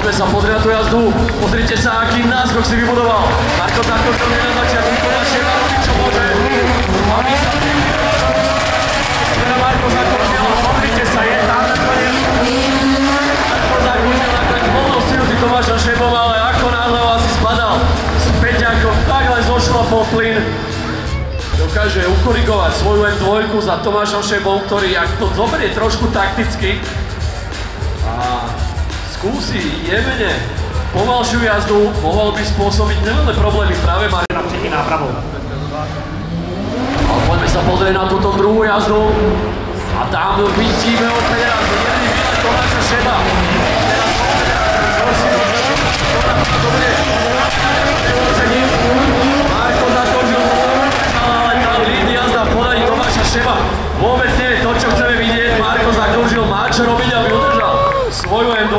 poďme sa pozrieť na tú jazdu. Pozrite sa, aký náskok si vybudoval. Marko zakončil na začiatku, Tomáš Šeba robí čo môže. Aby sa Marko zakončil, pozrite sa, je tam nakoniec. Marko zakončil nakoniec voľnou stinutý Tomášom Šebom, ale ako náhle ho asi spadal s Peťákom, takhle zošlapol plyn. Dokáže ukorigovať svoju M2 za Tomášom Šebom, ktorý ak to zoberie trošku takticky a skúsi jemene pomalšiu jazdu, mohol by spôsobiť nemalé problémy práve Marina Třetí nápravou. Ale poďme sa pozrieť na túto druhú jazdu a tam vidíme opäť raz jedný výlet Tomáša Šeba. Teraz dobre, Marko zakončil, ale tá líd jazda v podaní Tomáša Šeba vôbec nie je to, čo chceme vidieť. Marko zakončil, má čo robiť, aby udržal svoju M2.